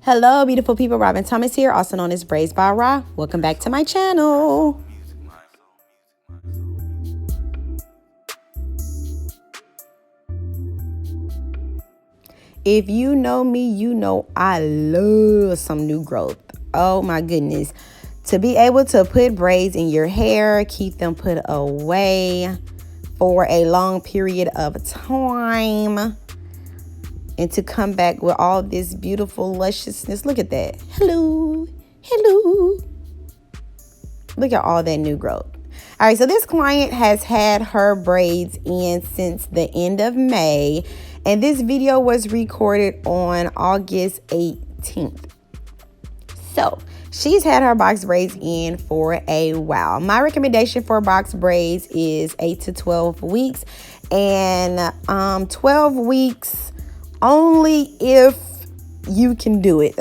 Hello, beautiful people. Robin Thomas here, also known as Braids by Ra. Welcome back to my channel. If you know me, you know I love some new growth. Oh my goodness. To be able to put braids in your hair, keep them put away for a long period of time, and to come back with all this beautiful lusciousness. Look at that. Hello. Hello. Look at all that new growth. All right, so this client has had her braids in since the end of May, and this video was recorded on August 18th. So she's had her box braids in for a while. My recommendation for box braids is 8 to 12 weeks, and 12 weeks only if you can do it.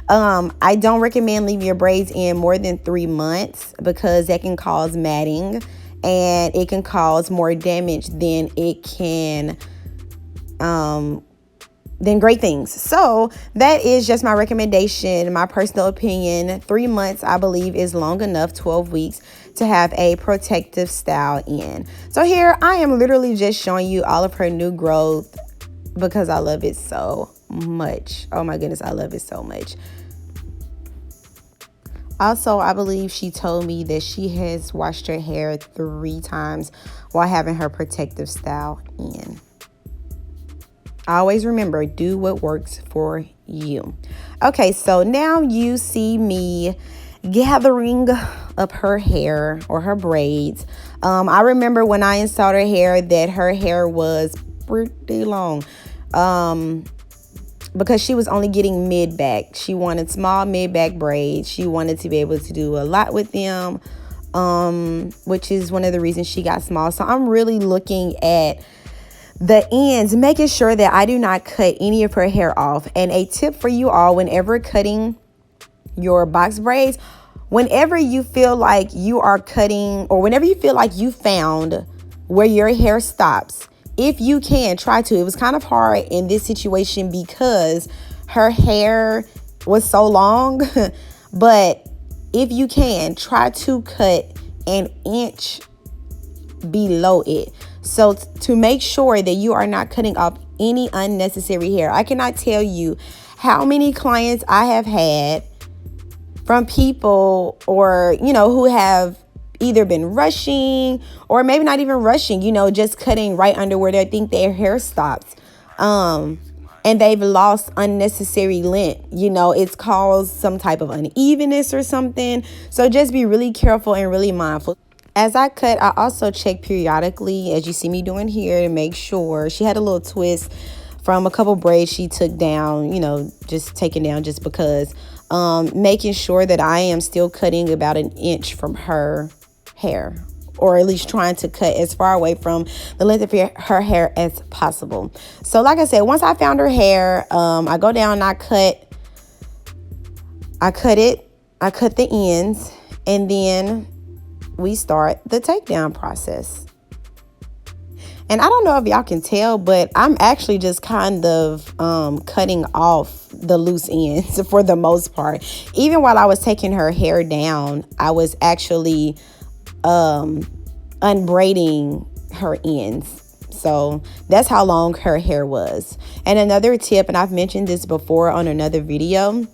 I don't recommend leaving your braids in more than 3 months because that can cause matting and it can cause more damage than it can than great things. So that is just my recommendation, my personal opinion. 3 months, I believe, is long enough. 12 weeks to have a protective style in. So here I am literally just showing you all of her new growth because I love it so much. Oh my goodness, I love it so much. Also, I believe she told me that she has washed her hair 3 times while having her protective style in. Always remember, do what works for you. Okay, so now you see me gathering up her hair or her braids. I remember when I installed her hair that her hair was pretty long because she was only getting mid-back. She wanted small mid-back braids. She wanted to be able to do a lot with them, which is one of the reasons she got small. So I'm really looking at the ends, making sure that I do not cut any of her hair off. And a tip for you all, whenever cutting your box braids, whenever you feel like you are cutting, or whenever you feel like you found where your hair stops, if you can, try to. It was kind of hard in this situation because her hair was so long, but if you can, try to cut an inch below it. So to make sure that you are not cutting off any unnecessary hair. I cannot tell you how many clients I have had from people, or, who have either been rushing or maybe not even rushing, just cutting right under where they think their hair stops. And they've lost unnecessary length. It's caused some type of unevenness or something. So just be really careful and really mindful. As I cut, I also check periodically, as you see me doing here, to make sure. She had a little twist from a couple braids she took down, just taken down just because. Making sure that I am still cutting about an inch from her hair, or at least trying to cut as far away from the length of her hair as possible. So like I said, once I found her hair, I go down and I cut the ends, and then we start the takedown process. And I don't know if y'all can tell, but I'm actually just kind of cutting off the loose ends for the most part. Even while I was taking her hair down, I was actually unbraiding her ends. So that's how long her hair was. And another tip, and I've mentioned this before on another video,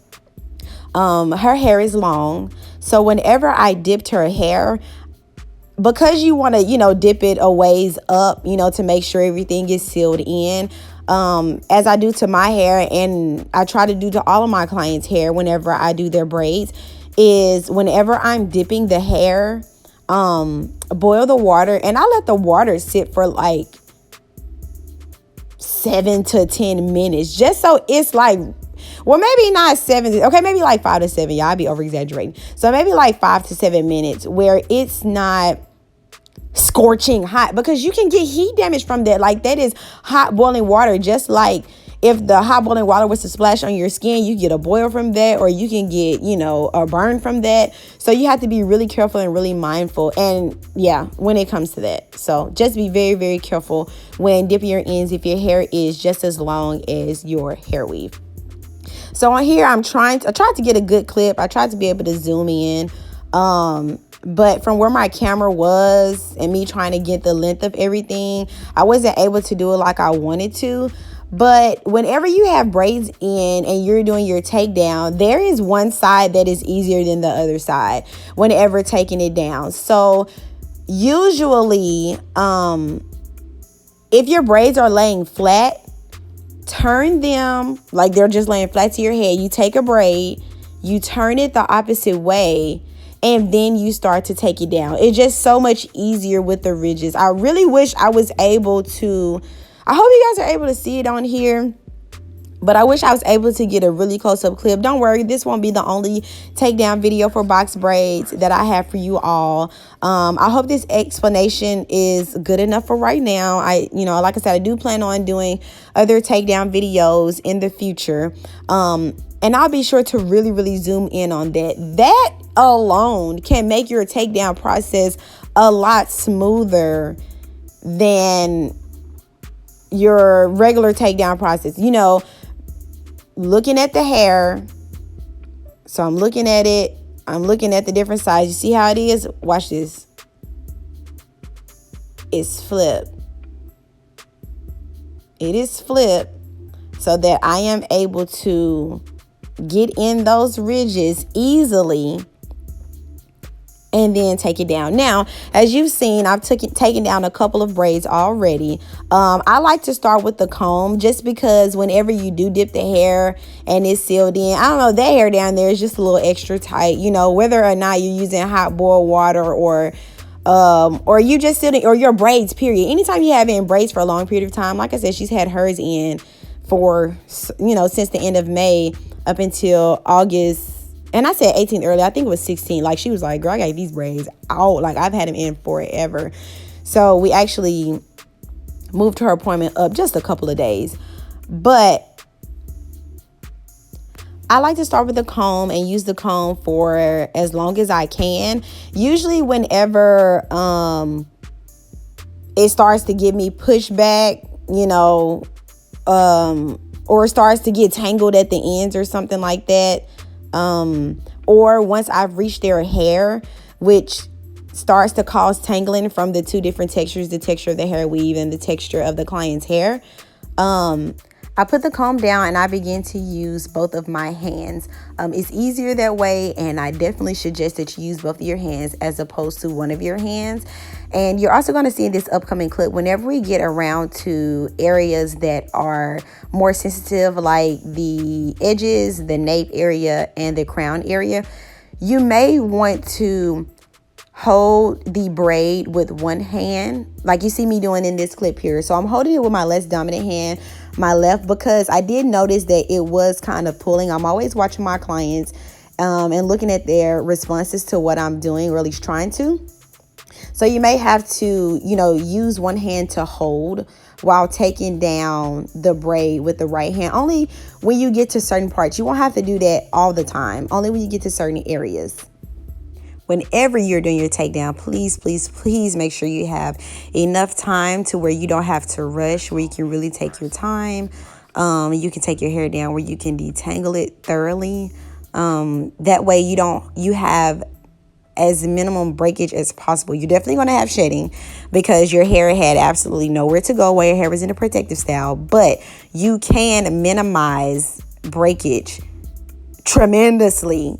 her hair is long. So whenever I dipped her hair, because you want to, dip it a ways up, to make sure everything is sealed in, as I do to my hair, and I try to do to all of my clients' hair whenever I do their braids, is whenever I'm dipping the hair, boil the water, and I let the water sit for like 7 to 10 minutes, just so it's like, well, maybe not 7. Okay, maybe like 5 to 7. Y'all, be over exaggerating. So maybe like 5 to 7 minutes where it's not scorching hot, because you can get heat damage from that. Like, that is hot boiling water. Just like if the hot boiling water was to splash on your skin, you get a boil from that, or you can get, a burn from that. So you have to be really careful and really mindful. And yeah, when it comes to that. So just be very, very careful when dipping your ends if your hair is just as long as your hair weave. So on here, I tried to get a good clip. I tried to be able to zoom in. But from where my camera was and me trying to get the length of everything, I wasn't able to do it like I wanted to. But whenever you have braids in and you're doing your takedown, there is one side that is easier than the other side whenever taking it down. So usually, if your braids are laying flat, turn them like they're just laying flat to your head. You take a braid, you turn it the opposite way, and then you start to take it down. It's just so much easier with the ridges. I really wish I was able to, I hope you guys are able to see it on here, but I wish I was able to get a really close-up clip. Don't worry, this won't be the only takedown video for box braids that I have for you all. I hope this explanation is good enough for right now. Like I said, I do plan on doing other takedown videos in the future. And I'll be sure to really, really zoom in on that. That alone can make your takedown process a lot smoother than your regular takedown process. Looking at the hair. So I'm looking at it. I'm looking at the different sides. You see how it is? Watch this. It's flipped. It is flipped so that I am able to get in those ridges easily and then take it down. Now, as you've seen, I've taken down a couple of braids already. I like to start with the comb just because whenever you do dip the hair and it's sealed in, I don't know, that hair down there is just a little extra tight, whether or not you're using hot boiled water or you just sitting, or your braids, period. Anytime you have it in braids for a long period of time, like I said, she's had hers in for, since the end of May up until August. And I said 18th earlier. I think it was 16. Like, she was like, girl, I got these braids out. Like, I've had them in forever. So we actually moved her appointment up just a couple of days. But I like to start with the comb and use the comb for as long as I can. Usually whenever it starts to give me pushback, or starts to get tangled at the ends or something like that, or once I've reached their hair, which starts to cause tangling from the two different textures, the texture of the hair weave and the texture of the client's hair, I put the comb down and I begin to use both of my hands. It's easier that way, and I definitely suggest that you use both of your hands as opposed to one of your hands. And you're also going to see in this upcoming clip, whenever we get around to areas that are more sensitive, like the edges, the nape area, and the crown area, you may want to hold the braid with one hand, like you see me doing in this clip here. So I'm holding it with my less dominant hand, my left, because I did notice that it was kind of pulling. I'm always watching my clients and looking at their responses to what I'm doing, or at least trying to. So you may have to, use one hand to hold while taking down the braid with the right hand. Only when you get to certain parts. You won't have to do that all the time. Only when you get to certain areas. Whenever you're doing your takedown, please, please, please make sure you have enough time to where you don't have to rush, where you can really take your time. You can take your hair down where you can detangle it thoroughly. That way you have as minimum breakage as possible. You're definitely going to have shedding because your hair had absolutely nowhere to go while your hair was in a protective style, but you can minimize breakage tremendously,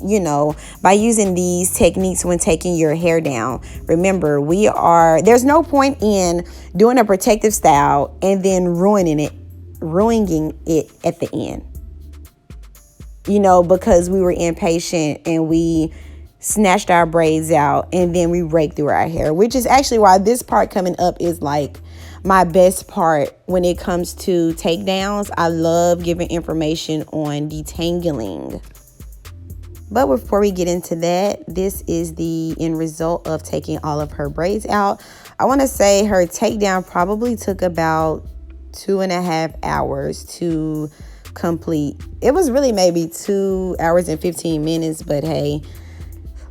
by using these techniques when taking your hair down. Remember, there's no point in doing a protective style and then ruining it at the end, because we were impatient and we snatched our braids out and then we raked through our hair, which is actually why this part coming up is like my best part when it comes to takedowns. I love giving information on detangling. But before we get into that, this is the end result of taking all of her braids out. I want to say her takedown probably took about 2.5 hours to complete. It was really maybe 2 hours and 15 minutes, but hey,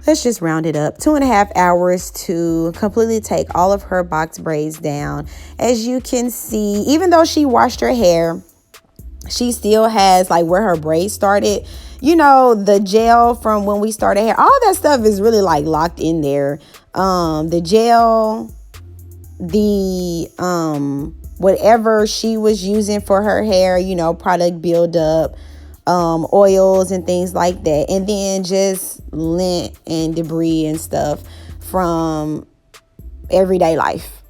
let's just round it up. 2.5 hours to completely take all of her box braids down. As you can see, even though she washed her hair, She still has like where her braids started, you know, the gel from when we started hair, all that stuff is really like locked in there. The gel, the whatever she was using for her hair, you know, product buildup, oils and things like that, and then just lint and debris and stuff from everyday life.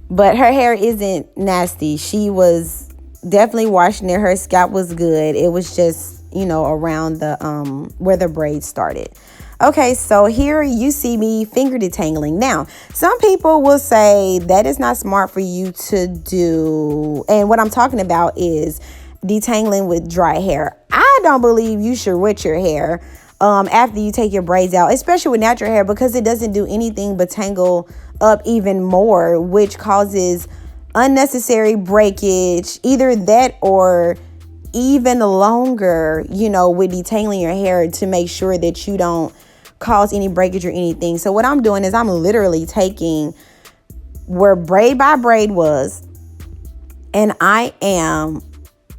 But her hair isn't nasty. She was definitely washing it. Her scalp was good. It was just, you know, around the where the braids started. Okay, so here you see me finger detangling. Now, some people will say that is not smart for you to do. And what I'm talking about is detangling with dry hair. I don't believe you should wet your hair after you take your braids out, especially with natural hair, because it doesn't do anything but tangle up even more, which causes unnecessary breakage. Either that or even longer, you know, with detangling your hair to make sure that you don't cause any breakage or anything. So what I'm doing is I'm literally taking where braid by braid was, and I am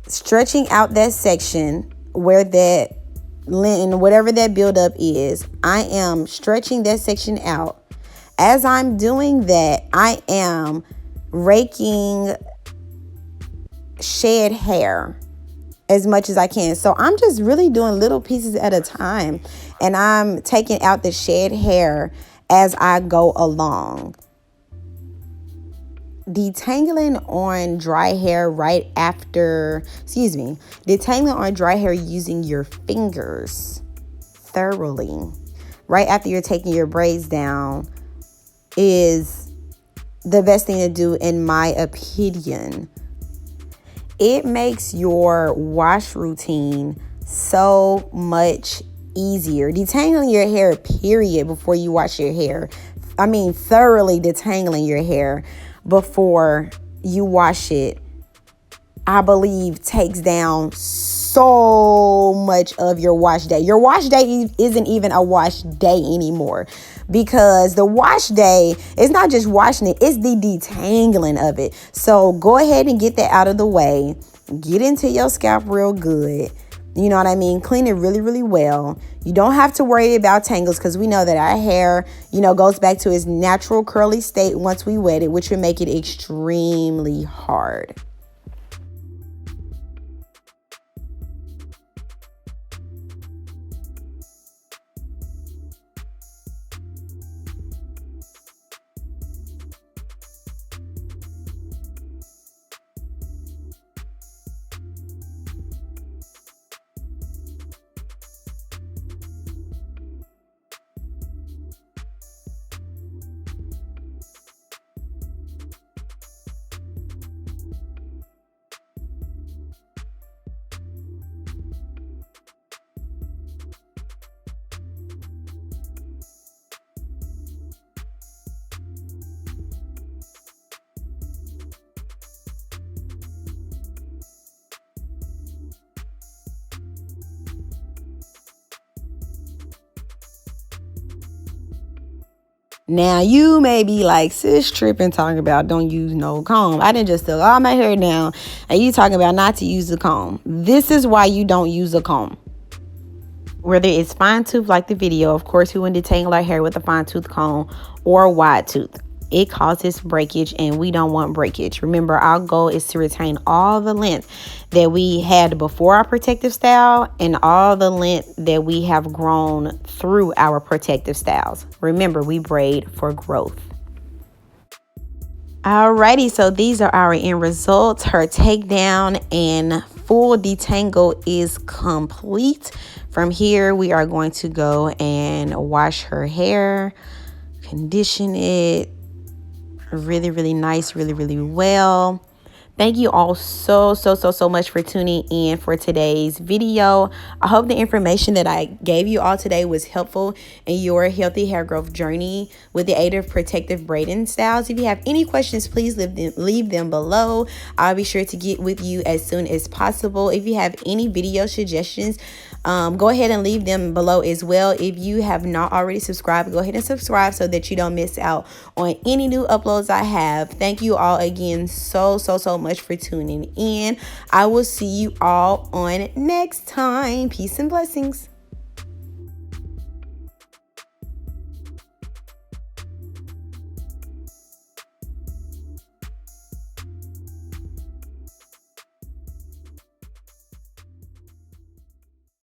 stretching out that section where that lint, whatever that buildup is. I am stretching that section out. As I'm doing that, I am raking shed hair as much as I can. So I'm just really doing little pieces at a time, and I'm taking out the shed hair as I go along. Detangling on dry hair detangling on dry hair using your fingers thoroughly right after you're taking your braids down is the best thing to do, in my opinion. It makes your wash routine so much easier. Detangling your hair, period, before you wash your hair. I mean, thoroughly detangling your hair before you wash it, I believe takes down so much of your wash day. Your wash day isn't even a wash day anymore, because the wash day is not just washing it, it's the detangling of it. So go ahead and get that out of the way. Get into your scalp real good. You know what I mean? Clean it really, really well. You don't have to worry about tangles, because we know that our hair, you know, goes back to its natural curly state once we wet it, which would make it extremely hard. Now, you may be like, sis tripping, talking about don't use no comb. I didn't just tell all my hair down, and you talking about not to use the comb. This is why you don't use a comb. Whether it's fine tooth like the video, of course, we want to detangle our hair with a fine tooth comb or a wide tooth. It causes breakage, and we don't want breakage. Remember, our goal is to retain all the length that we had before our protective style and all the length that we have grown through our protective styles. Remember, we braid for growth. Alrighty, so these are our end results. Her takedown and full detangle is complete. From here, we are going to go and wash her hair, condition it really, really nice, really, really well. Thank you all so much for tuning in for today's video. I hope the information that I gave you all today was helpful in your healthy hair growth journey with the aid of protective braiding styles. If you have any questions, please leave them below. I'll be sure to get with you as soon as possible. If you have any video suggestions, Go ahead and leave them below as well. If you have not already subscribed, go ahead and subscribe so that you don't miss out on any new uploads I have. Thank you all again so much for tuning in. I will see you all on next time. Peace and blessings.